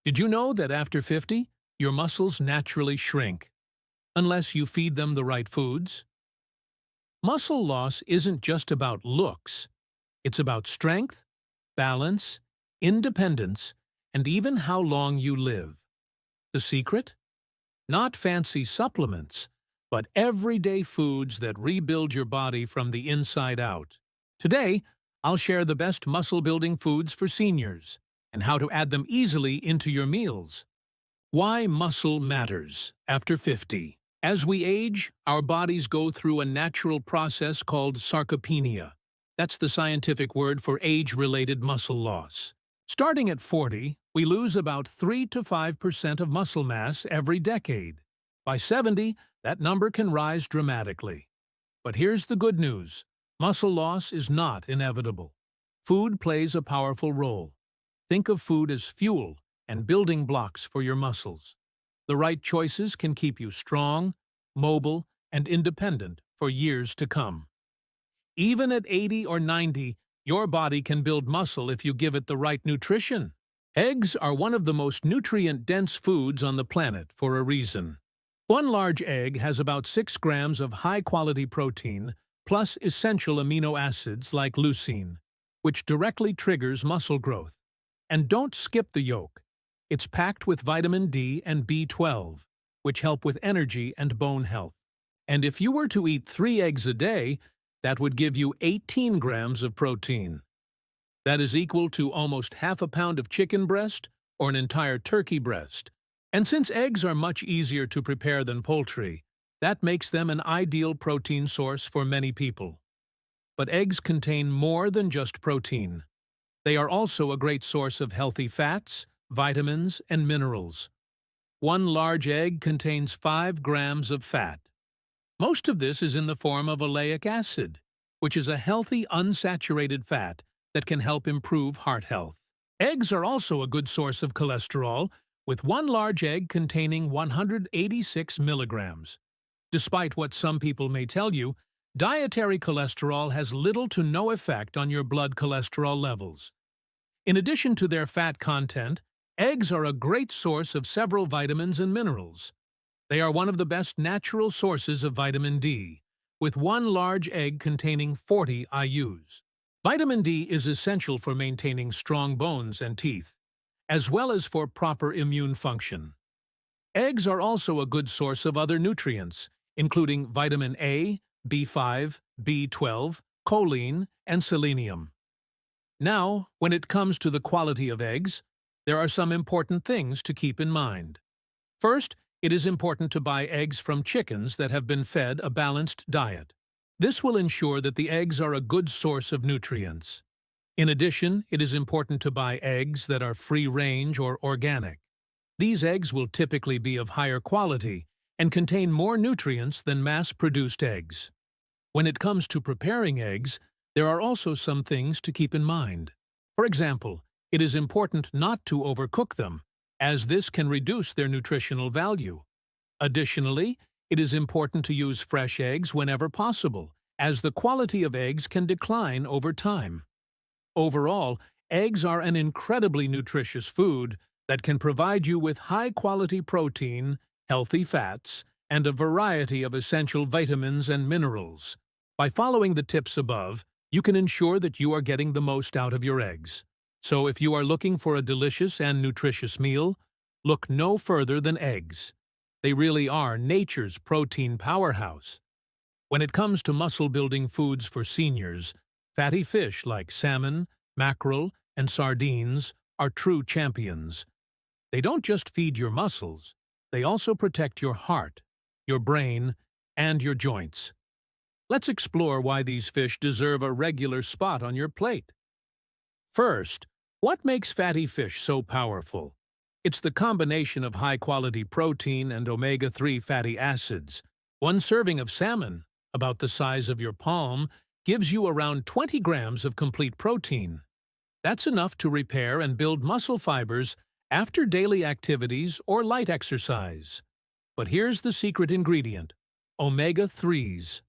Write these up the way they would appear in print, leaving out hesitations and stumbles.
Did you know that after 50, your muscles naturally shrink, unless you feed them the right foods? Muscle loss isn't just about looks. It's about strength, balance, independence, and even how long you live. The secret? Not fancy supplements, but everyday foods that rebuild your body from the inside out. Today, I'll share the best muscle-building foods for seniors and how to add them easily into your meals. Why muscle matters after 50. As we age, our bodies go through a natural process called sarcopenia. That's the scientific word for age-related muscle loss. Starting at 40, we lose about 3 to 5% of muscle mass every decade. By 70, that number can rise dramatically. But here's the good news. Muscle loss is not inevitable. Food plays a powerful role. Think of food as fuel and building blocks for your muscles. The right choices can keep you strong, mobile, and independent for years to come. Even at 80 or 90, your body can build muscle if you give it the right nutrition. Eggs are one of the most nutrient-dense foods on the planet for a reason. One large egg has about 6 grams of high-quality protein plus essential amino acids like leucine, which directly triggers muscle growth. And don't skip the yolk. It's packed with vitamin D and B12, which help with energy and bone health. And if you were to eat 3 eggs a day, that would give you 18 grams of protein. That is equal to almost half a pound of chicken breast or an entire turkey breast. And since eggs are much easier to prepare than poultry, that makes them an ideal protein source for many people. But eggs contain more than just protein. They are also a great source of healthy fats, vitamins, and minerals. One large egg contains 5 grams of fat. Most of this is in the form of oleic acid, which is a healthy unsaturated fat that can help improve heart health. Eggs are also a good source of cholesterol, with one large egg containing 186 milligrams. Despite what some people may tell you, dietary cholesterol has little to no effect on your blood cholesterol levels. In addition to their fat content, eggs are a great source of several vitamins and minerals. They are one of the best natural sources of vitamin D, with one large egg containing 40 IUs. Vitamin D is essential for maintaining strong bones and teeth, as well as for proper immune function. Eggs are also a good source of other nutrients, including vitamin A, B5, B12, choline, and selenium. Now, when it comes to the quality of eggs, there are some important things to keep in mind. First, it is important to buy eggs from chickens that have been fed a balanced diet. This will ensure that the eggs are a good source of nutrients. In addition, it is important to buy eggs that are free-range or organic. These eggs will typically be of higher quality and contain more nutrients than mass-produced eggs. When it comes to preparing eggs, there are also some things to keep in mind. For example, it is important not to overcook them, as this can reduce their nutritional value. Additionally, it is important to use fresh eggs whenever possible, as the quality of eggs can decline over time. Overall, eggs are an incredibly nutritious food that can provide you with high-quality protein, healthy fats, and a variety of essential vitamins and minerals. By following the tips above, you can ensure that you are getting the most out of your eggs. So if you are looking for a delicious and nutritious meal, look no further than eggs. They really are nature's protein powerhouse. When it comes to muscle-building foods for seniors, fatty fish like salmon, mackerel, and sardines are true champions. They don't just feed your muscles, they also protect your heart, your brain, and your joints. Let's explore why these fish deserve a regular spot on your plate. First, what makes fatty fish so powerful? It's the combination of high-quality protein and omega-3 fatty acids. One serving of salmon, about the size of your palm, gives you around 20 grams of complete protein. That's enough to repair and build muscle fibers after daily activities or light exercise. But here's the secret ingredient: omega-3s.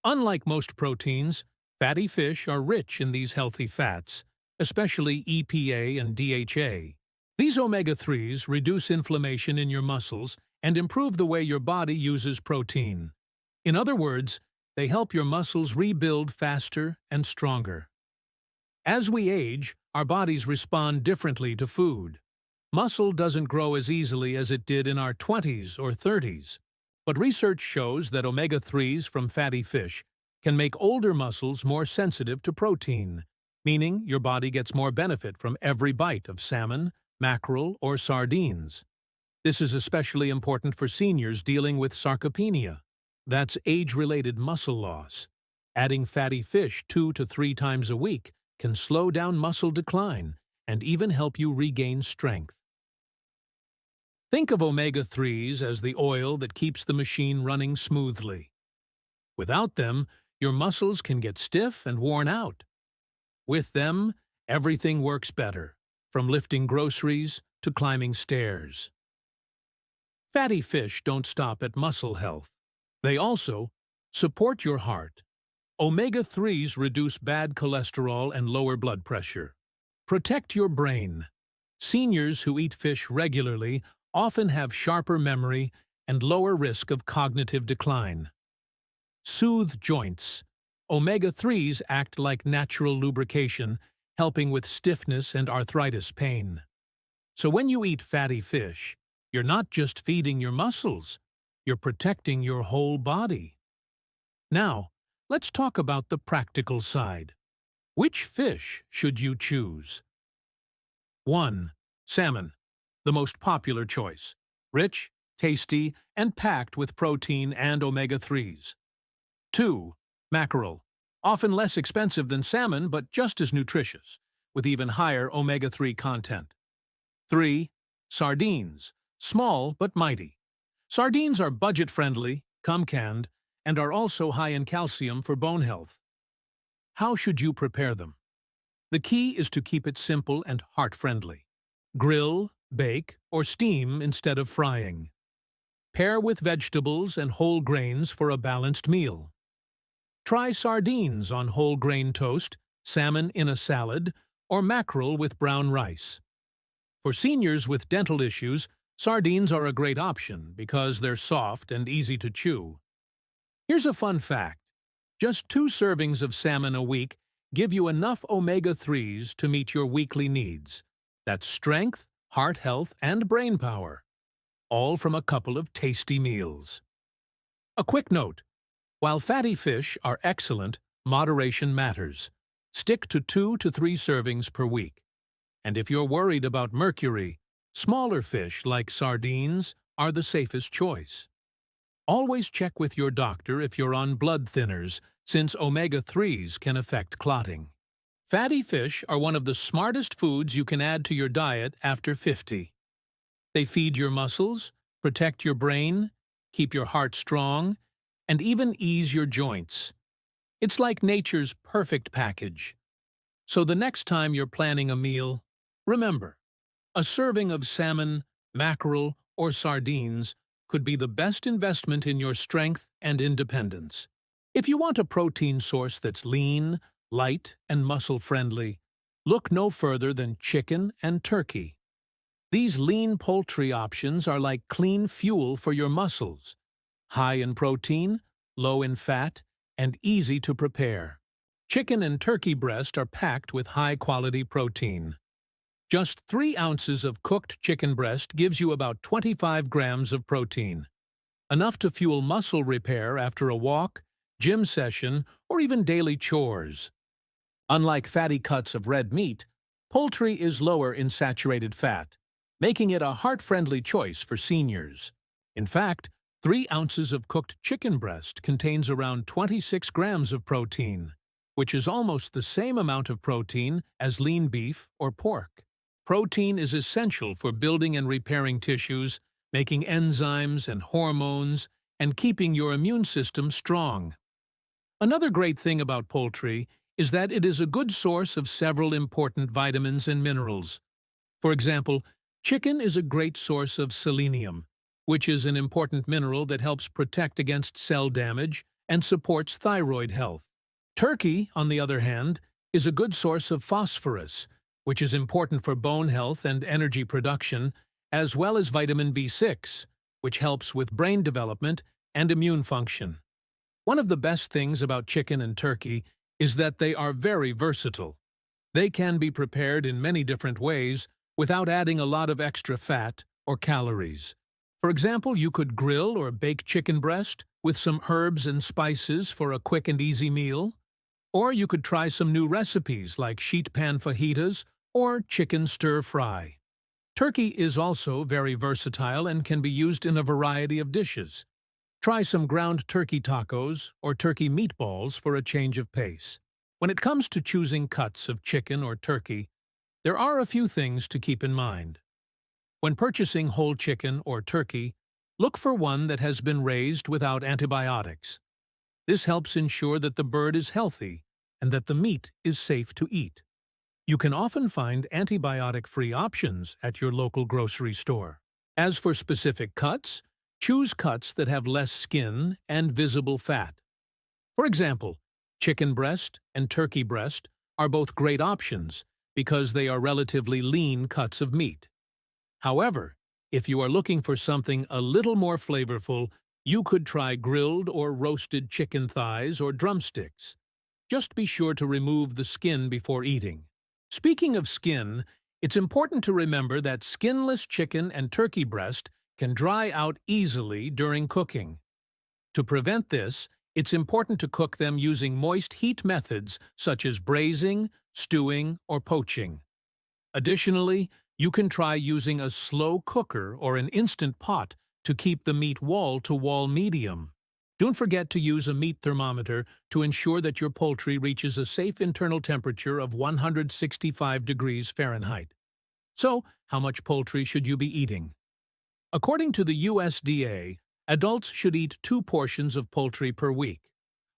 Unlike most proteins, fatty fish are rich in these healthy fats, especially EPA and DHA. These omega-3s reduce inflammation in your muscles and improve the way your body uses protein. In other words, they help your muscles rebuild faster and stronger. As we age, our bodies respond differently to food. Muscle doesn't grow as easily as it did in our 20s or 30s, but research shows that omega-3s from fatty fish can make older muscles more sensitive to protein, meaning your body gets more benefit from every bite of salmon, mackerel, or sardines. This is especially important for seniors dealing with sarcopenia. That's age-related muscle loss. Adding fatty fish 2 to 3 times a week can slow down muscle decline and even help you regain strength. Think of omega-3s as the oil that keeps the machine running smoothly. Without them, your muscles can get stiff and worn out. With them, everything works better, from lifting groceries to climbing stairs. Fatty fish don't stop at muscle health. They also support your heart. Omega-3s reduce bad cholesterol and lower blood pressure. Protect your brain. Seniors who eat fish regularly often have sharper memory and lower risk of cognitive decline. Soothe joints. Omega-3s act like natural lubrication, helping with stiffness and arthritis pain. So when you eat fatty fish, you're not just feeding your muscles, you're protecting your whole body. Now, let's talk about the practical side. Which fish should you choose? 1. Salmon, the most popular choice. Rich, tasty, and packed with protein and omega-3s. 2. Mackerel, often less expensive than salmon but just as nutritious, with even higher omega-3 content. 3. Sardines, small but mighty. Sardines are budget-friendly, come canned, and are also high in calcium for bone health. How should you prepare them? The key is to keep it simple and heart-friendly. Grill, bake, or steam instead of frying. Pair with vegetables and whole grains for a balanced meal. Try sardines on whole grain toast, salmon in a salad, or mackerel with brown rice. For seniors with dental issues, sardines are a great option because they're soft and easy to chew. Here's a fun fact. Just 2 servings of salmon a week give you enough omega-3s to meet your weekly needs. That's strength, heart health, and brain power. All from a couple of tasty meals. A quick note. While fatty fish are excellent, moderation matters. Stick to 2 to 3 servings per week. And if you're worried about mercury, smaller fish like sardines are the safest choice. Always check with your doctor if you're on blood thinners, since omega-3s can affect clotting. Fatty fish are one of the smartest foods you can add to your diet after 50. They feed your muscles, protect your brain, keep your heart strong, and even ease your joints. It's like nature's perfect package. So the next time you're planning a meal, remember, a serving of salmon, mackerel, or sardines could be the best investment in your strength and independence. If you want a protein source that's lean, light, and muscle-friendly, look no further than chicken and turkey. These lean poultry options are like clean fuel for your muscles, high in protein, low in fat, and easy to prepare. Chicken and turkey breast are packed with high-quality protein. Just 3 ounces of cooked chicken breast gives you about 25 grams of protein, enough to fuel muscle repair after a walk, gym session, or even daily chores. Unlike fatty cuts of red meat, poultry is lower in saturated fat, making it a heart-friendly choice for seniors. In fact, 3 ounces of cooked chicken breast contains around 26 grams of protein, which is almost the same amount of protein as lean beef or pork. Protein is essential for building and repairing tissues, making enzymes and hormones, and keeping your immune system strong. Another great thing about poultry is that it is a good source of several important vitamins and minerals. For example, chicken is a great source of selenium, which is an important mineral that helps protect against cell damage and supports thyroid health. Turkey, on the other hand, is a good source of phosphorus, which is important for bone health and energy production, as well as vitamin B6, which helps with brain development and immune function. One of the best things about chicken and turkey is that they are very versatile. They can be prepared in many different ways without adding a lot of extra fat or calories. For example, you could grill or bake chicken breast with some herbs and spices for a quick and easy meal. Or you could try some new recipes like sheet pan fajitas or chicken stir-fry. Turkey is also very versatile and can be used in a variety of dishes. Try some ground turkey tacos or turkey meatballs for a change of pace. When it comes to choosing cuts of chicken or turkey, there are a few things to keep in mind. When purchasing whole chicken or turkey, look for one that has been raised without antibiotics. This helps ensure that the bird is healthy and that the meat is safe to eat. You can often find antibiotic-free options at your local grocery store. As for specific cuts, choose cuts that have less skin and visible fat. For example, chicken breast and turkey breast are both great options because they are relatively lean cuts of meat. However, if you are looking for something a little more flavorful, you could try grilled or roasted chicken thighs or drumsticks. Just be sure to remove the skin before eating. Speaking of skin, it's important to remember that skinless chicken and turkey breast can dry out easily during cooking. To prevent this, it's important to cook them using moist heat methods such as braising, stewing, or poaching. Additionally, you can try using a slow cooker or an instant pot to keep the meat wall-to-wall medium. Don't forget to use a meat thermometer to ensure that your poultry reaches a safe internal temperature of 165 degrees Fahrenheit. So, how much poultry should you be eating? According to the USDA, adults should eat 2 portions of poultry per week.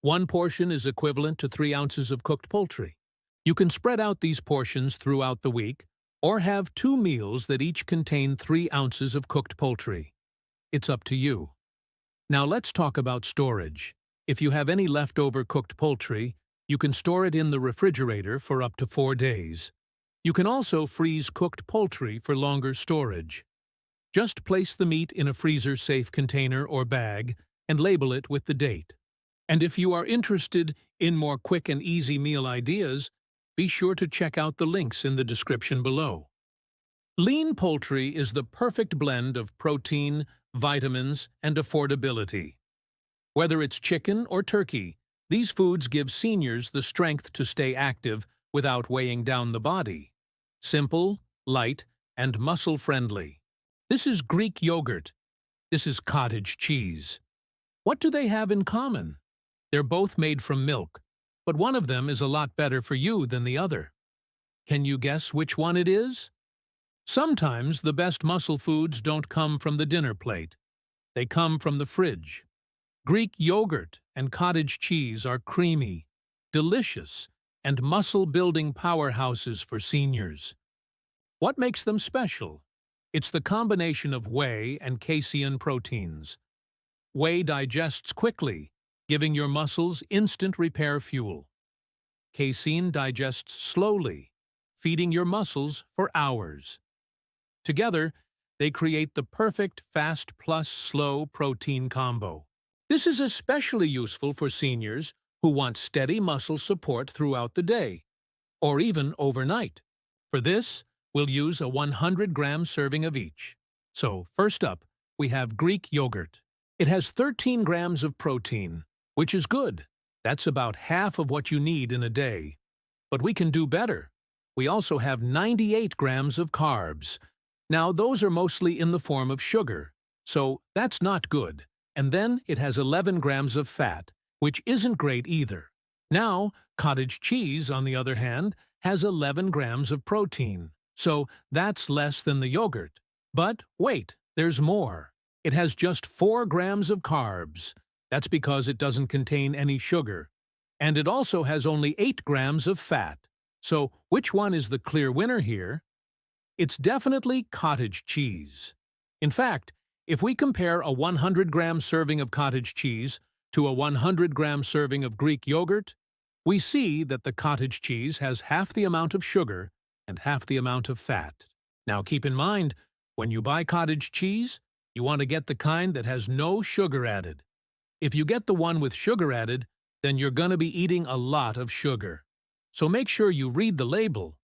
1 portion is equivalent to 3 ounces of cooked poultry. You can spread out these portions throughout the week, or have 2 meals that each contain 3 ounces of cooked poultry. It's up to you. Now let's talk about storage. If you have any leftover cooked poultry, you can store it in the refrigerator for up to 4 days. You can also freeze cooked poultry for longer storage. Just place the meat in a freezer-safe container or bag and label it with the date. And if you are interested in more quick and easy meal ideas, be sure to check out the links in the description below. Lean poultry is the perfect blend of protein, vitamins, and affordability. Whether it's chicken or turkey, these foods give seniors the strength to stay active without weighing down the body. Simple, light, and muscle-friendly. This is Greek yogurt. This is cottage cheese. What do they have in common? They're both made from milk, but one of them is a lot better for you than the other. Can you guess which one it is? Sometimes the best muscle foods don't come from the dinner plate. They come from the fridge. Greek yogurt and cottage cheese are creamy, delicious, and muscle-building powerhouses for seniors. What makes them special? It's the combination of whey and casein proteins. Whey digests quickly, giving your muscles instant repair fuel. Casein digests slowly, feeding your muscles for hours. Together, they create the perfect fast plus slow protein combo. This is especially useful for seniors who want steady muscle support throughout the day, or even overnight. For this, we'll use a 100-gram serving of each. So, first up, we have Greek yogurt. It has 13 grams of protein, which is good. That's about half of what you need in a day. But we can do better. We also have 98 grams of carbs. Now, those are mostly in the form of sugar, so that's not good. And then it has 11 grams of fat, which isn't great either. Now, cottage cheese, on the other hand, has 11 grams of protein, so that's less than the yogurt. But wait, there's more. It has just 4 grams of carbs. That's because it doesn't contain any sugar. And it also has only 8 grams of fat. So, which one is the clear winner here? It's definitely cottage cheese. In fact, if we compare a 100-gram serving of cottage cheese to a 100-gram serving of Greek yogurt, we see that the cottage cheese has half the amount of sugar and half the amount of fat. Now keep in mind, when you buy cottage cheese, you want to get the kind that has no sugar added. If you get the one with sugar added, then you're going to be eating a lot of sugar. So make sure you read the label.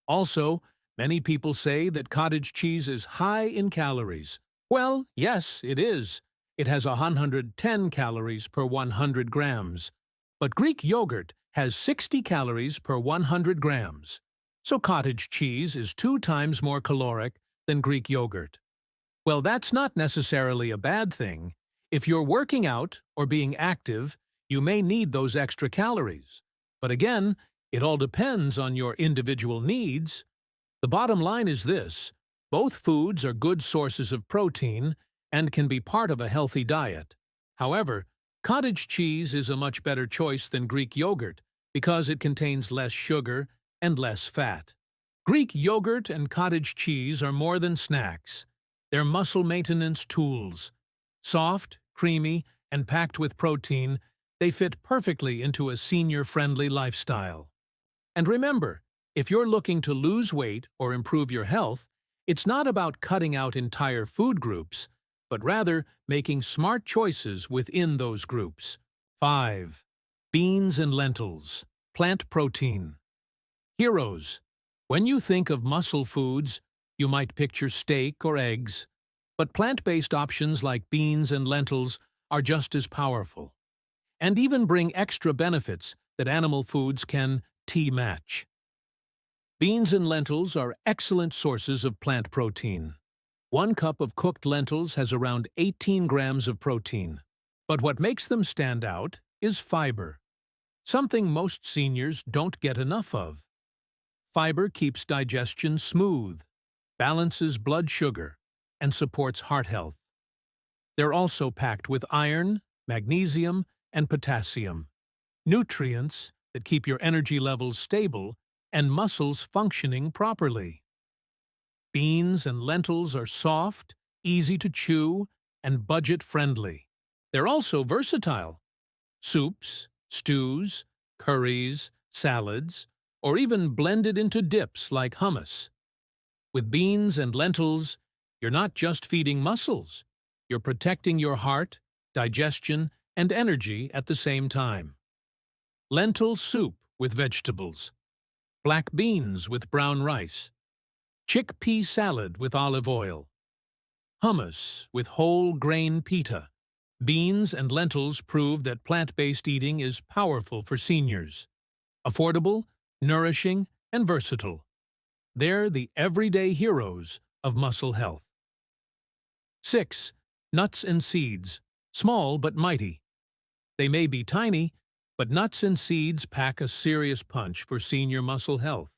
Also, many people say that cottage cheese is high in calories. Well, yes, it is. It has 110 calories per 100 grams. But Greek yogurt has 60 calories per 100 grams. So cottage cheese is 2 times more caloric than Greek yogurt. Well, that's not necessarily a bad thing. If you're working out or being active, you may need those extra calories. But again, it all depends on your individual needs. The bottom line is this: both foods are good sources of protein and can be part of a healthy diet. However, cottage cheese is a much better choice than Greek yogurt because it contains less sugar and less fat. Greek yogurt and cottage cheese are more than snacks. They're muscle maintenance tools. Soft, creamy, and packed with protein, they fit perfectly into a senior-friendly lifestyle. And remember, if you're looking to lose weight or improve your health, it's not about cutting out entire food groups, but rather making smart choices within those groups. 5. Beans and lentils. Plant protein. Heroes. When you think of muscle foods, you might picture steak or eggs, but plant-based options like beans and lentils are just as powerful, and even bring extra benefits that animal foods can match. Beans and lentils are excellent sources of plant protein. 1 cup of cooked lentils has around 18 grams of protein. But what makes them stand out is fiber, something most seniors don't get enough of. Fiber keeps digestion smooth, balances blood sugar, and supports heart health. They're also packed with iron, magnesium, and potassium, nutrients that keep your energy levels stable and muscles functioning properly. Beans and lentils are soft, easy to chew, and budget-friendly. They're also versatile. Soups, stews, curries, salads, or even blended into dips like hummus. With beans and lentils, you're not just feeding muscles, you're protecting your heart, digestion, and energy at the same time. Lentil soup with vegetables, black beans with brown rice, chickpea salad with olive oil, hummus with whole grain pita. Beans and lentils prove that plant-based eating is powerful for seniors. Affordable, nourishing, and versatile. They're the everyday heroes of muscle health. 6. Nuts and seeds, small but mighty. They may be tiny, but nuts and seeds pack a serious punch for senior muscle health.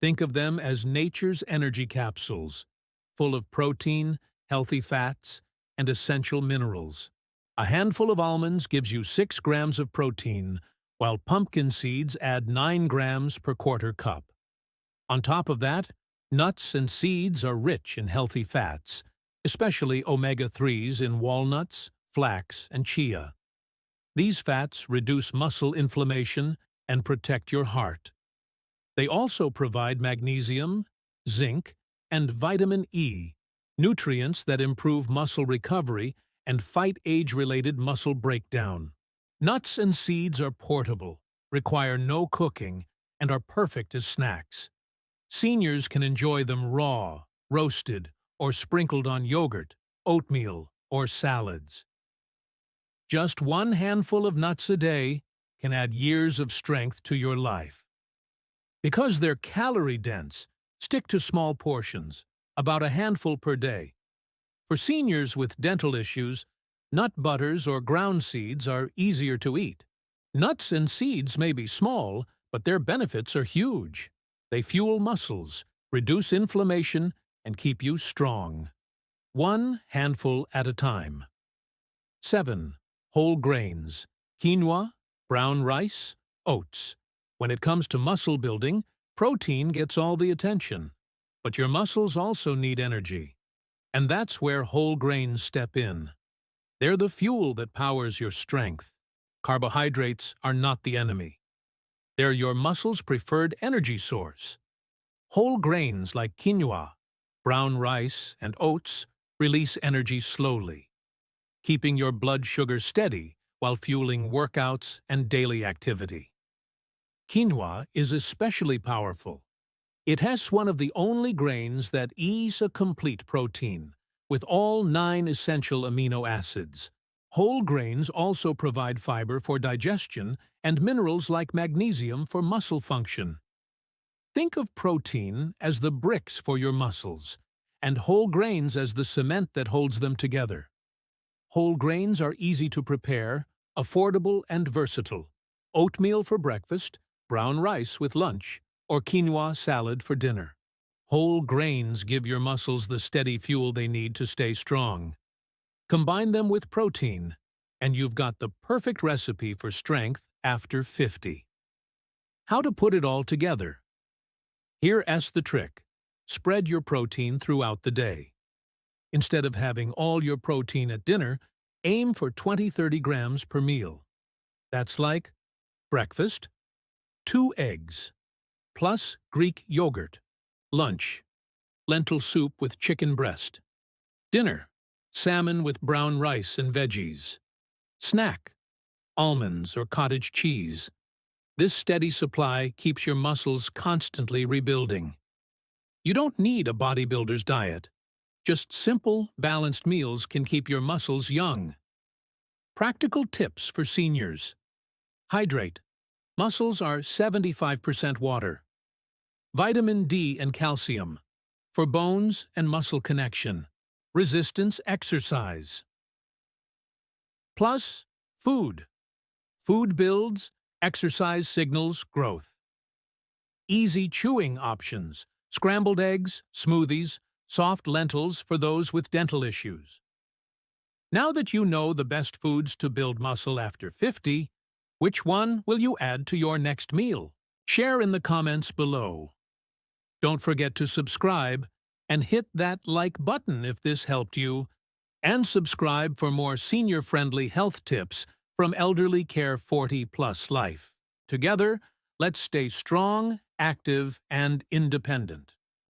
Think of them as nature's energy capsules, full of protein, healthy fats, and essential minerals. A handful of almonds gives you 6 grams of protein, while pumpkin seeds add 9 grams per quarter cup. On top of that, nuts and seeds are rich in healthy fats, especially omega-3s in walnuts, flax, and chia. These fats reduce muscle inflammation and protect your heart. They also provide magnesium, zinc, and vitamin E, nutrients that improve muscle recovery and fight age-related muscle breakdown. Nuts and seeds are portable, require no cooking, and are perfect as snacks. Seniors can enjoy them raw, roasted, or sprinkled on yogurt, oatmeal, or salads. Just 1 handful of nuts a day can add years of strength to your life. Because they're calorie-dense, stick to small portions, about a handful per day. For seniors with dental issues, nut butters or ground seeds are easier to eat. Nuts and seeds may be small, but their benefits are huge. They fuel muscles, reduce inflammation, and keep you strong. 1 handful at a time. 7. Whole grains, quinoa, brown rice, oats. When it comes to muscle building, protein gets all the attention. But your muscles also need energy. And that's where whole grains step in. They're the fuel that powers your strength. Carbohydrates are not the enemy. They're your muscle's preferred energy source. Whole grains like quinoa, brown rice, and oats release energy slowly, keeping your blood sugar steady while fueling workouts and daily activity. Quinoa is especially powerful. It has one of the only grains that is a complete protein, with all 9 essential amino acids. Whole grains also provide fiber for digestion and minerals like magnesium for muscle function. Think of protein as the bricks for your muscles, and whole grains as the cement that holds them together. Whole grains are easy to prepare, affordable and versatile. Oatmeal for breakfast, brown rice with lunch, or quinoa salad for dinner. Whole grains give your muscles the steady fuel they need to stay strong. Combine them with protein, and you've got the perfect recipe for strength after 50. How to put it all together? Here's the trick. Spread your protein throughout the day. Instead of having all your protein at dinner, aim for 20–30 grams per meal. That's like breakfast, 2 eggs, plus Greek yogurt. Lunch, lentil soup with chicken breast. Dinner, salmon with brown rice and veggies. Snack, almonds or cottage cheese. This steady supply keeps your muscles constantly rebuilding. You don't need a bodybuilder's diet. Just simple, balanced meals can keep your muscles young. Practical tips for seniors. Hydrate. Muscles are 75% water. Vitamin D and calcium. For bones and muscle connection. Resistance exercise. Plus, food. Food builds, exercise signals growth. Easy chewing options. Scrambled eggs, smoothies, soft lentils for those with dental issues. Now that you know the best foods to build muscle after 50, which one will you add to your next meal? Share in the comments below. Don't forget to subscribe and hit that like button if this helped you, and subscribe for more senior-friendly health tips from Elderly Care 40+ Life. Together, let's stay strong, active, and independent.